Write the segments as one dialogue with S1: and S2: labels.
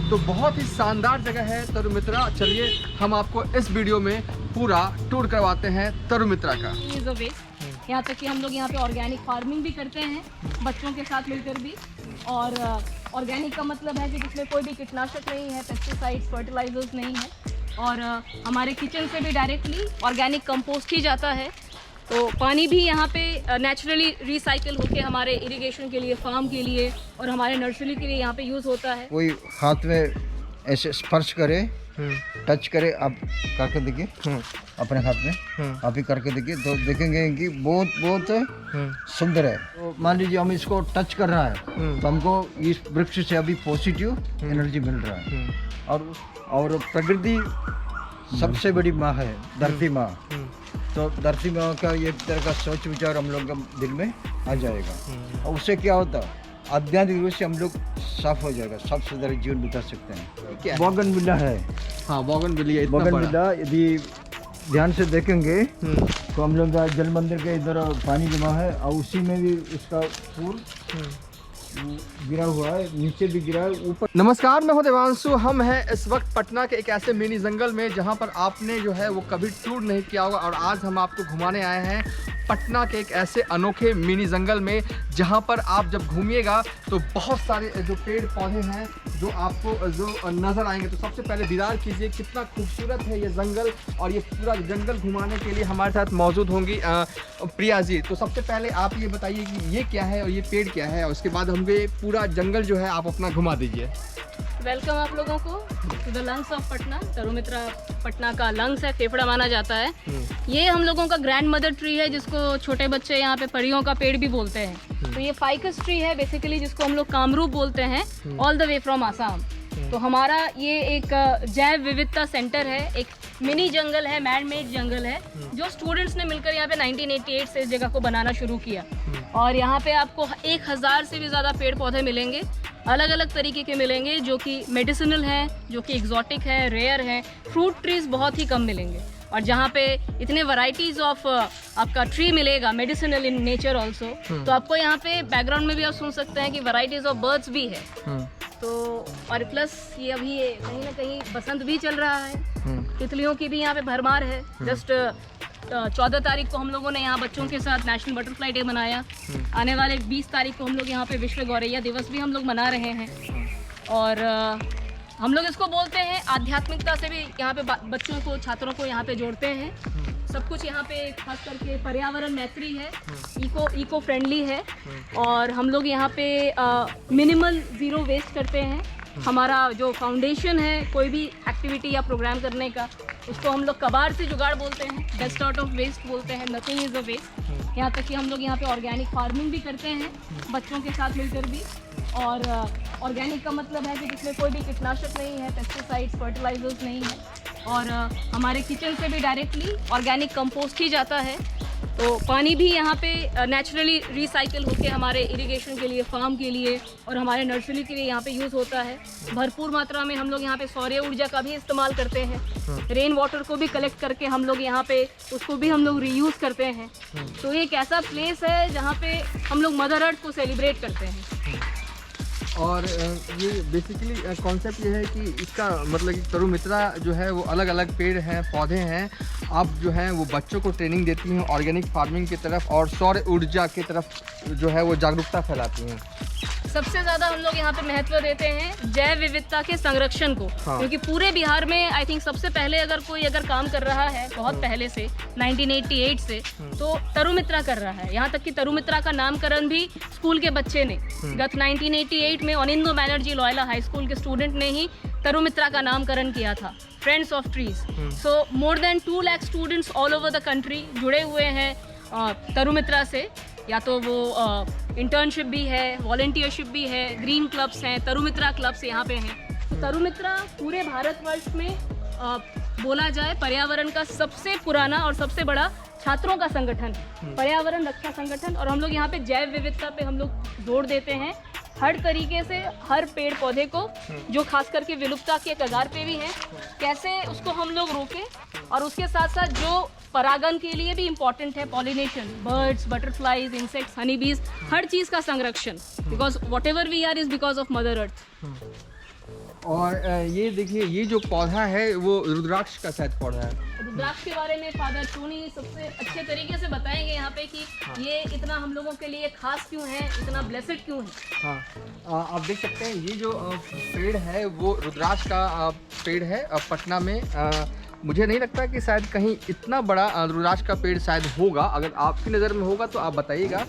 S1: तो बहुत ही शानदार जगह है तरुमित्रा। चलिए हम आपको इस वीडियो में पूरा टूर करवाते हैं तरुमित्रा का।
S2: यहाँ तक कि हम लोग यहाँ पे ऑर्गेनिक फार्मिंग भी करते हैं बच्चों के साथ मिलकर भी। और ऑर्गेनिक का मतलब है कि जिसमें कोई भी कीटनाशक नहीं है, पेस्टिसाइड्स, फर्टिलाइजर्स नहीं है। और हमारे किचन से भी डायरेक्टली ऑर्गेनिक कंपोस्ट ही जाता है। तो पानी भी यहाँ पे नेचुरली रिसाइकल होके हमारे इरिगेशन के लिए, फार्म के लिए और हमारे नर्सरी के लिए यहाँ पे यूज़ होता है।
S3: कोई हाथ में ऐसे स्पर्श करे, टच करे, आप करके देखिए अपने हाथ में, आप ही करके देखिए तो देखेंगे कि बहुत सुंदर है। तो मान लीजिए हम इसको टच कर रहा है तो हमको इस वृक्ष से अभी पॉजिटिव एनर्जी मिल रहा है। और प्रकृति सबसे बड़ी माँ है, धरती माँ। तो धरती माँ का ये तरह का सोच विचार हम लोग के दिल में आ जाएगा और उससे क्या होता है, आध्यात्मिक रूप से हम लोग साफ हो जाएगा, साफ सुथरा जीवन बिता सकते हैं। बोगनविला है।
S1: हाँ, बोगनविलिया।
S3: बोगनविला यदि ध्यान से देखेंगे तो हम लोग का जल मंदिर के इधर पानी जमा है और उसी में भी उसका फूल गिरा हुआ है, नीचे भी गिरा है, ऊपर।
S1: नमस्कार, मैं हूं देवांशु। हम हैं इस वक्त पटना के एक ऐसे मिनी जंगल में जहां पर आपने जो है वो कभी टूर नहीं किया होगा। और आज हम आपको घुमाने आए हैं पटना के एक ऐसे अनोखे मिनी जंगल में जहां पर आप जब घूमिएगा तो बहुत सारे जो पेड़ पौधे हैं जो आपको जो नज़र आएंगे। तो सबसे पहले दीदार कीजिए कितना खूबसूरत है ये जंगल। और ये पूरा जंगल घुमाने के लिए हमारे साथ मौजूद होंगी प्रिया जी। तो सबसे पहले आप ये बताइए कि ये क्या है और ये पेड़ क्या है, और उसके बाद हमको ये पूरा जंगल जो है आप अपना घुमा दीजिए।
S2: वेलकम आप लोगों को to the lungs of Patna. Tarumitra Patna का लंग्स है, फेफड़ा माना जाता है। ये हम लोगों का ग्रैंड मदर ट्री है जिसको छोटे बच्चे यहाँ पे परियों का पेड़ भी बोलते हैं। तो ये फाइकस ट्री है बेसिकली, जिसको हम लोग कामरूप बोलते हैं, all the way from Assam. तो हमारा ये एक जैव विविधता सेंटर है, एक मिनी जंगल है, मैन मेड जंगल है, जो स्टूडेंट्स ने मिलकर यहाँ पे 1988 से इस जगह को बनाना शुरू किया। और यहाँ पे आपको 1000 से भी ज़्यादा पेड़ पौधे मिलेंगे, अलग अलग तरीके के मिलेंगे, जो कि मेडिसिनल हैं, जो कि एग्जॉटिक है, रेयर हैं। फ्रूट ट्रीज बहुत ही कम मिलेंगे। और जहाँ पे इतने वैरायटीज ऑफ आपका ट्री मिलेगा, मेडिसिनल इन नेचर ऑल्सो, तो आपको यहाँ पे बैकग्राउंड में भी आप सुन सकते हैं कि वैरायटीज ऑफ बर्ड्स भी है। तो और प्लस ये अभी कहीं ना कहीं बसंत भी चल रहा है, तितलियों की भी यहाँ पे भरमार है। जस्ट 14 तारीख को हम लोगों ने यहाँ बच्चों के साथ नेशनल बटरफ्लाई डे मनाया। आने वाले 20 तारीख को हम लोग यहाँ पे विश्व गौरैया दिवस भी हम लोग मना रहे हैं। और हम लोग इसको बोलते हैं आध्यात्मिकता से भी यहाँ पे बच्चों को, छात्रों को यहाँ पे जोड़ते हैं। सब कुछ यहाँ पे खास करके पर्यावरण मैत्री है, इको फ्रेंडली है। और हम लोग यहाँ पे मिनिमल ज़ीरो वेस्ट करते हैं। हमारा जो फाउंडेशन है, कोई भी एक्टिविटी या प्रोग्राम करने का, उसको हम लोग कबाड़ से जुगाड़ बोलते हैं, बेस्ट आउट ऑफ वेस्ट बोलते हैं, नथिंग इज़ अ वेस्ट। यहाँ तक कि हम लोग यहाँ पे ऑर्गेनिक फार्मिंग भी करते हैं बच्चों के साथ मिलकर भी। और ऑर्गेनिक का मतलब है कि जिसमें कोई भी कीटनाशक नहीं है, पेस्टिसाइड्स, फर्टिलाइजर्स नहीं है। और हमारे किचन से भी डायरेक्टली ऑर्गेनिक कंपोस्ट ही जाता है। तो पानी भी यहाँ पे नेचुरली रिसाइकल होके हमारे इरिगेशन के लिए, फार्म के लिए और हमारे नर्सरी के लिए यहाँ पे यूज़ होता है। भरपूर मात्रा में हम लोग यहाँ पे सौर ऊर्जा का भी इस्तेमाल करते हैं। रेन वाटर को भी कलेक्ट करके हम लोग यहाँ पे उसको भी हम लोग रीयूज़ करते हैं। तो ये एक ऐसा प्लेस है जहाँ पे हम लोग मदर अर्थ को सेलिब्रेट करते हैं।
S1: और ये बेसिकली कॉन्सेप्ट ये है कि इसका मतलब कि तरुमित्रा जो है वो अलग अलग पेड़ हैं, पौधे हैं। आप जो हैं वो बच्चों को ट्रेनिंग देती हैं ऑर्गेनिक फार्मिंग की तरफ और सौर ऊर्जा की तरफ जो है वो जागरूकता फैलाती हैं।
S2: सबसे ज़्यादा हम लोग यहाँ पे महत्व देते हैं जैव विविधता के संरक्षण को।
S1: हाँ।
S2: क्योंकि पूरे बिहार में आई थिंक सबसे पहले अगर कोई काम कर रहा है, बहुत पहले से 1988 से, तो तरुमित्रा कर रहा है। यहाँ तक कि तरुमित्रा का नामकरण भी स्कूल के बच्चे ने गत 1988 में Anindo Banerjee Loyola high school के स्टूडेंट ने ही तरुमित्रा का नामकरण किया था, friends of trees. So more than 2 lakh students all over the country जुड़े हुए हैं तरुमित्रा से। या तो वो इंटर्नशिप भी है, वॉलंटियरशिप भी है, ग्रीन क्लब्स हैं, तरुमित्रा क्लब्स यहाँ पे हैं। तो तरुमित्रा पूरे भारतवर्ष में बोला जाए पर्यावरण का सबसे पुराना और सबसे बड़ा छात्रों का संगठन, पर्यावरण रक्षा संगठन। और हम लोग यहाँ पे जैव विविधता पे हम लोग जोर देते हैं हर तरीके से। हर पेड़ पौधे को जो खास करके विलुप्तता के कगार पे भी है, कैसे उसको हम लोग रोकें, और उसके साथ साथ जो परागन के लिए भी इम्पॉर्टेंट है, pollination, birds, butterflies, insects, honey bees, हर चीज़ का संरक्षण, because whatever we are is because of mother earth.
S1: और ये देखिए, ये जो पौधा है वो रुद्राक्ष का शायद पौधा है।
S2: रुद्राक्ष के बारे में फादर टोनी सबसे अच्छे तरीके से बताएंगे यहाँ पे कि ये इतना हम लोगों के लिए खास क्यों है, इतना ब्लेसेड क्यों है।
S1: हाँ, आप देख सकते हैं ये जो पेड़ है वो रुद्राक्ष का पेड़ है। पटना में मुझे नहीं लगता कि शायद कहीं इतना बड़ा रुद्राक्ष का पेड़ शायद होगा। अगर आपकी नज़र में होगा तो आप बताइएगा।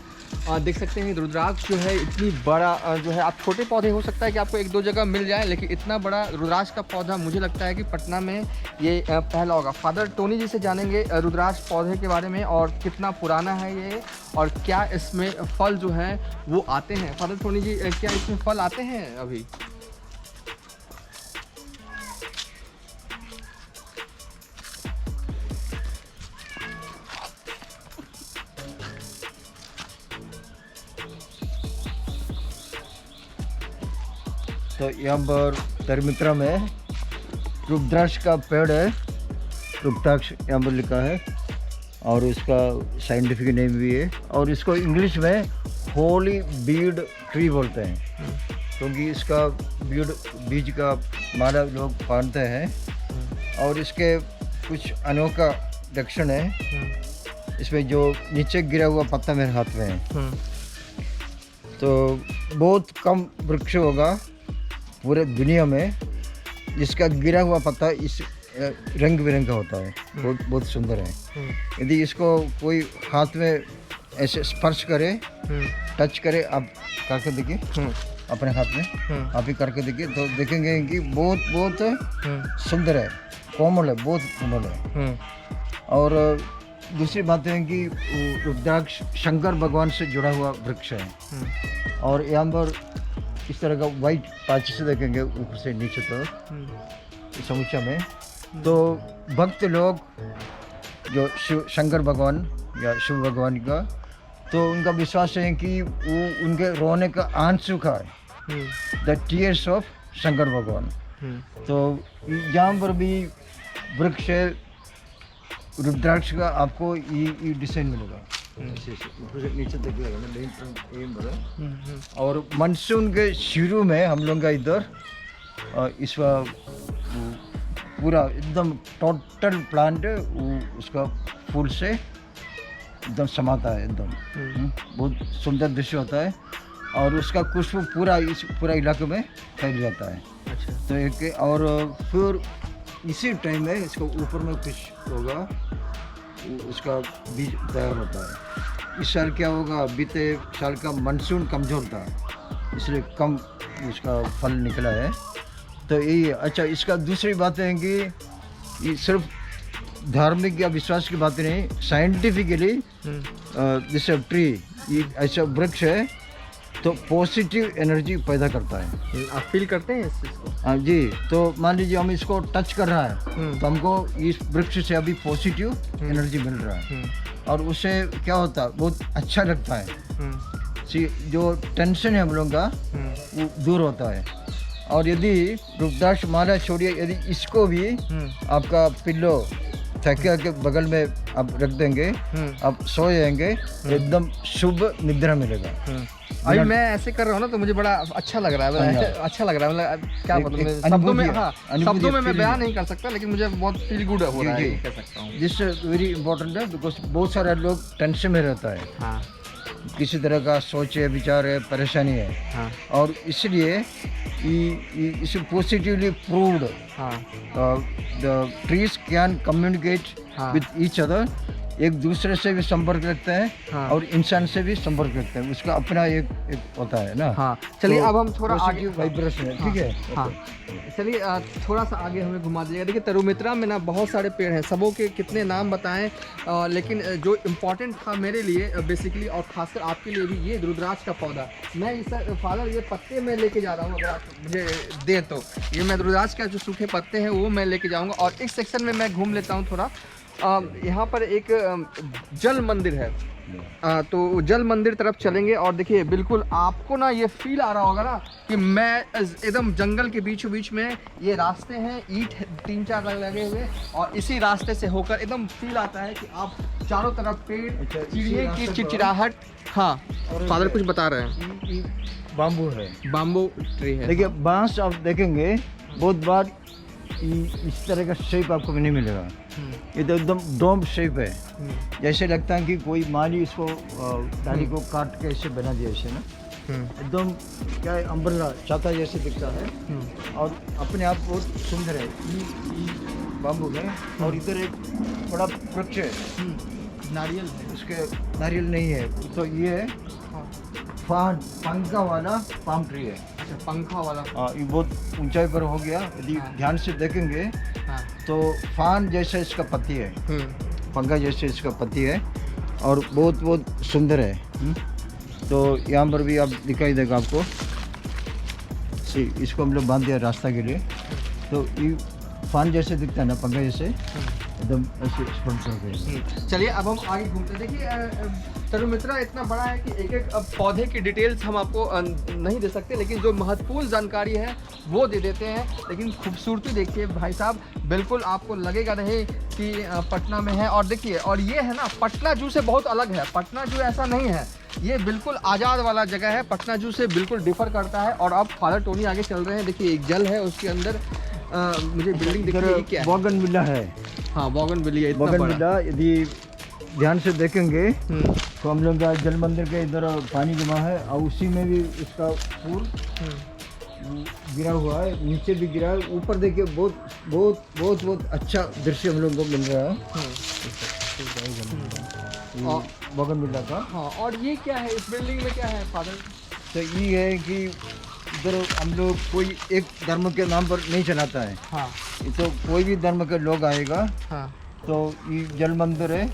S1: देख सकते हैं रुद्राक्ष जो है इतनी बड़ा जो है, आप छोटे पौधे हो सकता है कि आपको एक दो जगह मिल जाए, लेकिन इतना बड़ा रुद्राक्ष का पौधा मुझे लगता है कि पटना में ये पहला होगा। फादर टोनी जी से जानेंगे रुद्राक्ष पौधे के बारे में और कितना पुराना है ये और क्या इसमें फल जो हैं वो आते हैं। फादर टोनी जी, क्या इसमें फल आते हैं अभी?
S3: तो यहाँ पर तरमित्रा में रुद्राक्ष का पेड़ है, रुद्राक्ष यहाँ पर लिखा है और इसका साइंटिफिक नेम भी है। और इसको इंग्लिश में होली बीड ट्री बोलते हैं, क्योंकि इसका बीज का माला लोग बांधते हैं। और इसके कुछ अनोखा लक्षण है। इसमें जो नीचे गिरा हुआ पत्ता मेरे हाथ में है, तो बहुत कम वृक्ष होगा पूरे दुनिया में जिसका गिरा हुआ पत्ता इस रंग बिरंगा होता है। बहुत बहुत सुंदर है। यदि इसको कोई हाथ में ऐसे स्पर्श करे, टच करे, आप करके देखिए अपने हाथ में, आप ही करके देखिए तो देखेंगे कि बहुत बहुत सुंदर है, कोमल है, बहुत कोमल है। और दूसरी बात है कि रुद्राक्ष शंकर भगवान से जुड़ा हुआ वृक्ष है। और यहाँ पर इस तरह का वाइट पैच से देखेंगे ऊपर से नीचे तक समूचा में, तो भक्त लोग जो शंकर भगवान या शिव भगवान का, तो उनका विश्वास है कि वो उनके रोने का आंसू का है, द टीयर्स ऑफ शंकर भगवान। तो यहाँ पर भी वृक्ष रुद्राक्ष का आपको ये डिजाइन मिलेगा, ऊपर से नीचे देखिएगा। और मानसून के शुरू में हम लोग का इधर इस पूरा एकदम टोटल प्लांट उसका फूल से एकदम समाता है, एकदम बहुत सुंदर दृश्य होता है। और उसका खुशबू पूरा इलाके में फैल जाता है। अच्छा। तो एक और फिर इसी टाइम में इसको ऊपर में कुछ होगा, उसका बीज तैयार होता है। इस साल क्या होगा, बीते साल का मानसून कमज़ोर था, इसलिए कम उसका फल निकला है। तो यही अच्छा, इसका दूसरी बात है कि ये सिर्फ धार्मिक या विश्वास की बात नहीं, साइंटिफिकली दिस ट्री, ये ऐसा वृक्ष है तो पॉजिटिव एनर्जी पैदा करता है।
S1: आप फील करते हैं इस चीज़ को?
S3: हाँ जी। तो मान लीजिए हम इसको टच कर रहा है तो हमको इस वृक्ष से अभी पॉजिटिव एनर्जी मिल रहा है। और उससे क्या होता है, बहुत अच्छा लगता है। जो टेंशन है हम लोग का वो दूर होता है। और यदि रुद्राक्ष माला छोड़िए, यदि इसको भी आपका पिल्लो तकिया के बगल में आप रख देंगे, आप सो जाएंगे, एकदम शुभ निद्रा मिलेगा।
S1: अभी मैं ऐसे कर रहा हूँ ना तो मुझे बड़ा अच्छा लग रहा है, अच्छा लग रहा है। मतलब क्या मतलब शब्दों में, हाँ शब्दों में मैं बयान नहीं कर सकता, लेकिन मुझे बहुत फील गुड हो रहा है, कह सकता हूँ।
S3: दिस वेरी इंपॉर्टेंट है, बिकॉज बहुत सारे लोग टेंशन में रहता है। हाँ। किसी तरह का सोच है, विचार है, परेशानी है। हाँ। और इसलिए इसे positively proved the trees can communicate with each other, एक दूसरे से भी संपर्क रखते हैं। हाँ। और इंसान से भी संपर्क रखते हैं, उसका अपना एक होता है ना। हाँ। चलिए तो अब हम थोड़ा आगे वाइब्रेशन है, ठीक है। हाँ।
S1: चलिए थोड़ा सा आगे हमें घुमा दीजिएगा। देखिए तरुमित्रा में ना बहुत सारे पेड़ हैं, सबों के कितने नाम बताएं, लेकिन जो इम्पोर्टेंट था मेरे लिए बेसिकली और खासकर आपके लिए भी, ये रुद्राक्ष का पौधा। मैं इस फादर ये पत्ते में लेके जा रहा हूँ, अगर आप मुझे दे तो ये मैं रुद्राक्ष का जो सूखे पत्ते हैं वो मैं लेके जाऊँगा। और इस सेक्शन में मैं घूम लेता हूँ थोड़ा, यहाँ पर एक जल मंदिर है, तो जल मंदिर तरफ चलेंगे। और देखिए बिल्कुल आपको ना ये फील आ रहा होगा ना कि मैं एकदम जंगल के बीचों बीच में, ये रास्ते हैं, ईंट 3-4 लगे हुए, और इसी रास्ते से होकर एकदम फील आता है कि आप चारों तरफ पेड़, चिड़िए की चिड़चिड़ाहट। हाँ फादर कुछ बता रहे हैं।
S3: बाम्बू है,
S1: बाम्बू ट्री है।
S3: देखिए बांस आप देखेंगे बहुत बार इस तरह का शेप आपको नहीं मिलेगा। ये तो एकदम डोम शेप है, जैसे लगता है कि कोई माली इसको डाली को काट के ऐसे बना दिया ऐसे ना, एकदम क्या है अम्ब्रेला छाता जैसे दिखता है, और अपने आप बहुत सुंदर है। ये बाम्बू है, और इधर एक बड़ा वृक्ष है,
S1: नारियल है,
S3: उसके नारियल नहीं है, तो ये है पंखा वाला पाम ट्री है।
S1: अच्छा पंखा वाला।
S3: हाँ ये बहुत ऊंचाई पर हो गया, यदि ध्यान से देखेंगे तो फान जैसे इसका पत्ती है, पंखा जैसे इसका पत्ती है, और बहुत बहुत सुंदर है। तो यहाँ पर भी आप दिखाई देगा आपको, इसको हम लोग बांध दिया रास्ता के लिए। तो ये फान जैसे दिखता है ना, पंखा जैसे एकदम ऐसे स्पष्ट हो गए।
S1: चलिए अब हम आगे घूमते हैं। देखिए तरुण मित्रा इतना बड़ा है कि एक एक पौधे की डिटेल्स हम आपको नहीं दे सकते, लेकिन जो महत्वपूर्ण जानकारी है वो दे देते हैं। लेकिन खूबसूरती देखिए भाई साहब, बिल्कुल आपको लगेगा नहीं कि पटना में है। और देखिए, और ये है ना पटना जू से बहुत अलग है। पटना जू ऐसा नहीं है, ये बिल्कुल आज़ाद वाला जगह है, पटना जू से बिल्कुल डिफर करता है। और अब फादर टोनी आगे चल रहे हैं। देखिए एक जल है, उसके अंदर मुझे बिल्डिंग दिख रही है, क्या है?
S3: बोगनविला है।
S1: हाँ बोगनविला है,
S3: बोगनविला यदि ध्यान से देखेंगे तो हम लोग का जल मंदिर के इधर पानी जमा है, और उसी में भी इसका फूल गिरा हुआ है, नीचे भी गिरा है, ऊपर देखिए बहुत बहुत बहुत बहुत अच्छा दृश्य हम लोग को मिल रहा है बोगनविला का।
S1: हाँ और ये क्या है, इस बिल्डिंग में क्या है फादर?
S3: तो ये है कि इधर हम लोग कोई एक धर्म के नाम पर नहीं चलाता है।
S1: हाँ
S3: तो कोई भी धर्म के लोग आएगा,
S1: हाँ
S3: तो ये जल मंदिर है,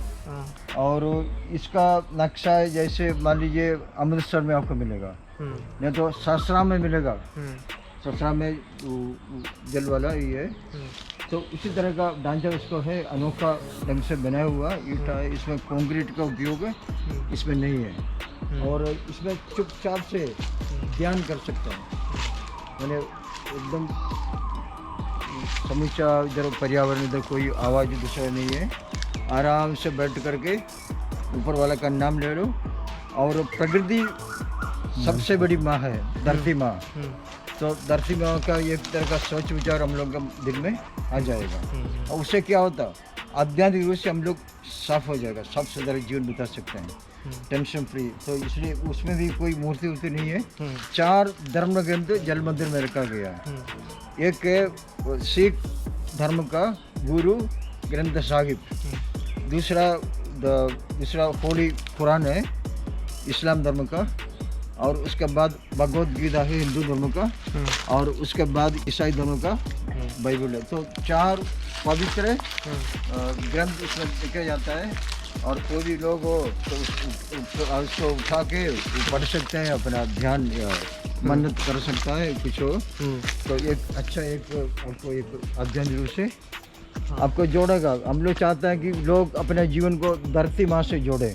S3: और इसका नक्शा है जैसे मान लीजिए अमृतसर में आपको मिलेगा, नहीं तो सासराम में मिलेगा, सासराम में जल वाला ये है। तो उसी तरह का ढांचा इसको है, अनोखा ढंग से बनाया हुआ ईंट है, इसमें कंक्रीट का उपयोग है इसमें नहीं है, और इसमें चुपचाप से ध्यान कर सकते हैं, मैंने एकदम समूचा इधर पर्यावरण, इधर कोई आवाज़ दूसरा नहीं है, आराम से बैठ करके ऊपर वाला का नाम ले लो। और प्रकृति सबसे बड़ी माँ है, धरती माँ, तो धरती माँ का एक तरह का सोच विचार हम लोग का दिल में आ जाएगा, और उससे क्या होता, आध्यात्मिक रूप से हम लोग साफ हो जाएगा, साफ सुथरा जीवन बिता सकते हैं, टेंशन फ्री। तो इसलिए उसमें भी कोई मूर्ति वूर्ति नहीं है। 4 धर्म ग्रंथ जल मंदिर में रखा गया है। एक है सिख धर्म का गुरु ग्रंथ साहिब, दूसरा होली कुरान है इस्लाम धर्म का, और उसके बाद भगवद गीता है हिंदू धर्म का, और उसके बाद ईसाई धर्म का बाइबल है। तो 4 पवित्र ग्रंथ इसमें लिखा जाता है, और कोई भी लोग हो तो उसको उठा के पढ़ सकते हैं, अपना ध्यान मन्नत कर सकता है कुछ हो। तो एक अच्छा एक आपको एक अध्ययन रूप से आपको जोड़ेगा। हम लोग चाहते हैं कि लोग अपने जीवन को धरती माँ से जोड़े।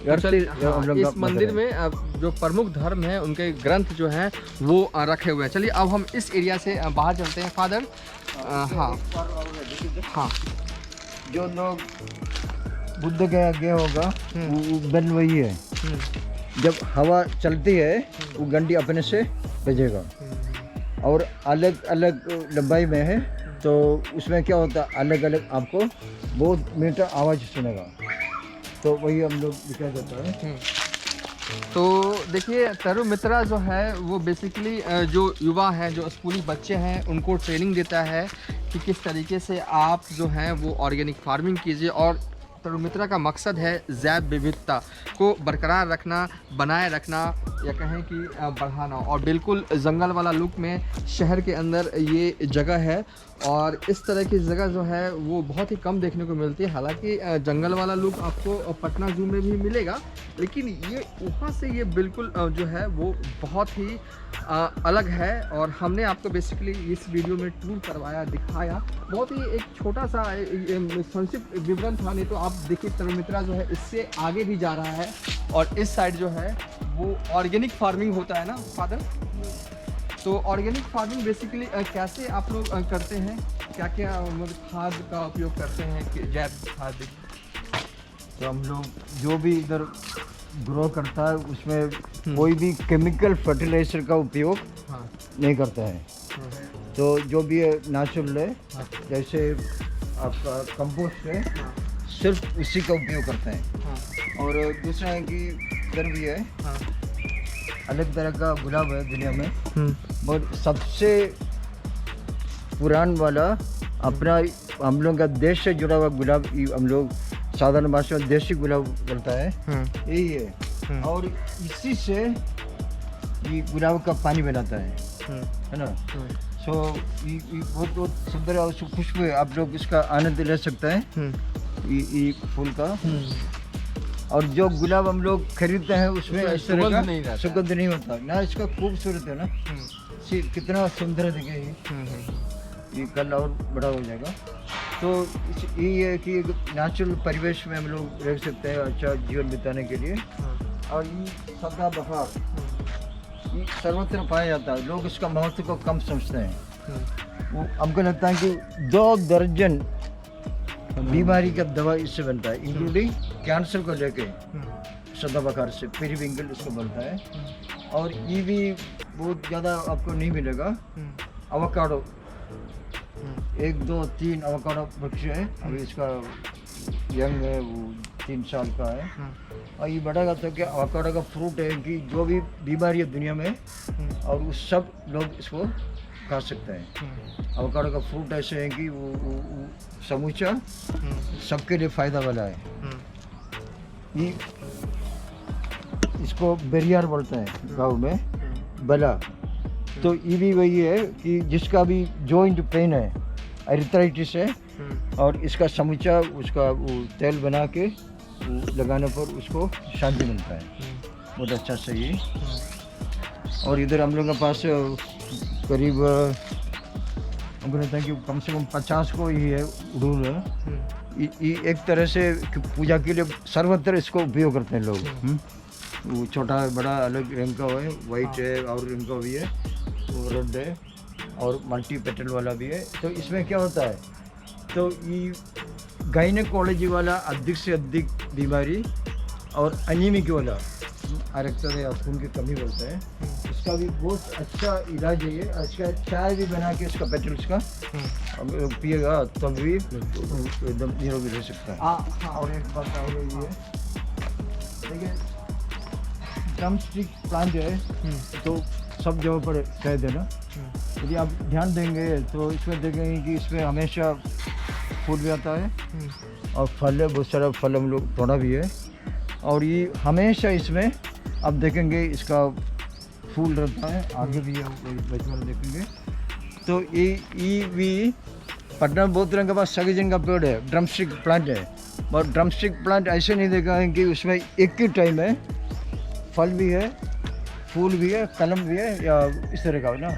S1: इस मंदिर में जो प्रमुख धर्म है उनके ग्रंथ जो हैं वो रखे हुए हैं। चलिए अब हम इस एरिया से बाहर चलते हैं फादर। हाँ हाँ,
S3: जो लोग बुद्ध के आगे होगा वो बन वही है, जब हवा चलती है वो गंडी अपने से भेजेगा, और अलग अलग लंबाई में है, तो उसमें क्या होता है अलग अलग आपको बहुत मीठा आवाज़ सुनेगा, तो वही हम लोग दिखाया जाता है।
S1: तो देखिए तरुण मित्रा जो है वो बेसिकली जो युवा हैं, जो स्कूली बच्चे हैं, उनको ट्रेनिंग देता है कि किस तरीके से आप जो हैं वो ऑर्गेनिक फार्मिंग कीजिए। और तरुण मित्रा का मकसद है जैव विविधता को बरकरार रखना, बनाए रखना, या कहें कि बढ़ाना, और बिल्कुल जंगल वाला लुक में शहर के अंदर ये जगह है। और इस तरह की जगह जो है वो बहुत ही कम देखने को मिलती है। हालांकि जंगल वाला लुक आपको पटना जू में भी मिलेगा, लेकिन ये वहाँ से ये बिल्कुल जो है वो बहुत ही अलग है। और हमने आपको बेसिकली इस वीडियो में टूर करवाया, दिखाया। बहुत ही एक छोटा सा संक्षिप्त विवरण था, नहीं तो आप देखिए तरुमित्रा जो है इससे आगे भी जा रहा है। और इस साइड जो है वो ऑर्गेनिक फार्मिंग होता है ना फादर? तो ऑर्गेनिक फार्मिंग बेसिकली कैसे आप लोग करते हैं? क्या क्या खाद का उपयोग करते हैं कि जैव खाद?
S3: तो हम लोग जो भी इधर ग्रो करता है उसमें कोई भी केमिकल फर्टिलाइजर का उपयोग नहीं करता है। तो जो भी है नेचुरल है, जैसे आपका कंपोस्ट है, सिर्फ उसी का उपयोग करते हैं। और दूसरा है कि इधर भी है अलग तरह का गुलाब है दुनिया में, और सबसे पुरान वाला अपना हम लोग का देश से जुड़ा हुआ गुलाब हम लोग साधारण भाषा में देसी गुलाब बोलता है, यही है। और इसी से ये गुलाब का पानी बनाता है ना। सो ये बहुत बहुत सुंदर और खुशबू है, आप लोग इसका आनंद ले सकते हैं ये फूल का। और जो गुलाब हम लोग खरीदते हैं उसमें इस तरह का सुगंध नहीं होता ना। इसका खूबसूरत है ना, कितना सुंदर दिखे ये कल और बड़ा हो जाएगा। तो ये है कि नेचुरल परिवेश में हम लोग रह सकते हैं अच्छा जीवन बिताने के लिए। और ये सदाबहार ये सर्वत्र पाया जाता है, लोग इसका महत्व को कम समझते हैं। वो हमको लगता है कि 2 दर्जन बीमारी का दवा इससे बनता है, इंक्लूडिंग कैंसर को लेके सदाबहार से, पेरीविंकल इसको बनता है। और ये भी बहुत ज़्यादा आपको नहीं मिलेगा। एवोकाडो 1, 2, 3 एवोकाडो वृक्ष है, अभी इसका यंग है, वो 3 साल का है। और ये बढ़ेगा तो क्या एवोकाडो का फ्रूट है कि जो भी बीमारी है दुनिया में, और वो सब लोग इसको खा सकते हैं। एवोकाडो का फ्रूट ऐसे है कि वो समूचा सबके लिए फ़ायदा वाला है। ये इसको बेरियार बोलते हैं गाँव में, बला। तो ये भी वही है कि जिसका भी जॉइंट पेन है, एरिथ्राइटिस है, और इसका समूचा उसका वो तेल बना के वो लगाने पर उसको शांति मिलता है, बहुत अच्छा सही है। और इधर हम लोग के पास करीब हमको लगता है कि कम से कम 50 को ही है उड़ूल है। ये एक तरह से पूजा के लिए सर्वत्र इसको उपयोग करते हैं लोग। वो छोटा बड़ा अलग रंग का है, वाइट है और रंग का भी है, वो रेड है और मल्टी पेटल वाला भी है। तो इसमें क्या होता है, तो ये गायनेकोलॉजी वाला अधिक से अधिक बीमारी और एनीमिक वाला रक्तदाब या खून की कमी बोलते हैं, इसका भी बहुत अच्छा इलाज है ये। इसका चाय भी बना के इसका पेटल्स का पिएगा तब भी एकदम निरोगी रह सकता है। और एक बात और ये है, देखिए ड्रम स्टिक प्लांट है तो सब जगह पर कह देना, यदि आप ध्यान देंगे तो इसमें देखेंगे कि इसमें हमेशा फूल भी आता है और फल है, बहुत सारा फल हम लोग तोड़ा भी है। और ये हमेशा इसमें आप देखेंगे इसका फूल रहता है, आगे भी हम बचपन देखेंगे। तो ये भी पटना में बहुत रंग के पास सगेजन का पेड़ है, ड्रमस्टिक प्लांट है। और ड्रमस्टिक प्लांट ऐसे नहीं देखा है कि उसमें एक ही टाइम है फल भी है, फूल भी है, कलम भी है, या इस तरह का ना।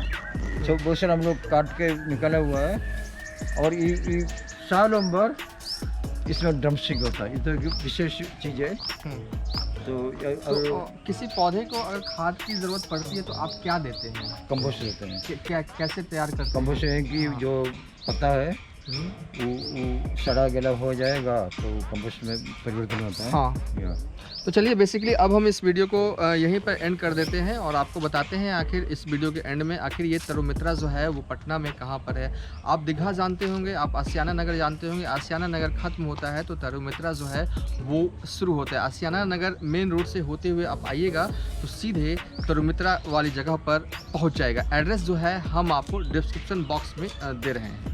S3: तो बहुत सारा हम लोग काट के निकाला हुआ है। और ये सालों भर इसमें ड्रमस्टिक होता है, इधर की विशेष चीज़ है। तो
S1: किसी पौधे को अगर खाद की ज़रूरत पड़ती है तो आप क्या देते हैं?
S3: कंपोस्ट देते हैं।
S1: क्या कैसे तैयार करते हैं?
S3: कंपोस्ट है कि जो पत्ता है वो सड़ा गला हो जाएगा तो कंपोस्ट में परिवर्तन होता है।
S1: हाँ। तो चलिए बेसिकली अब हम इस वीडियो को यहीं पर एंड कर देते हैं और आपको बताते हैं आखिर इस वीडियो के एंड में आखिर ये तरुमित्रा जो है वो पटना में कहाँ पर है। आप दीघा जानते होंगे, आप आशियाना नगर जानते होंगे। आशियाना नगर ख़त्म होता है तो तरुमित्रा जो है वो शुरू होता है। आशियाना नगर मेन रोड से होते हुए आप आइएगा तो सीधे तरुमित्रा वाली जगह पर पहुँच जाएगा। एड्रेस जो है हम आपको डिस्क्रिप्शन बॉक्स में दे रहे हैं।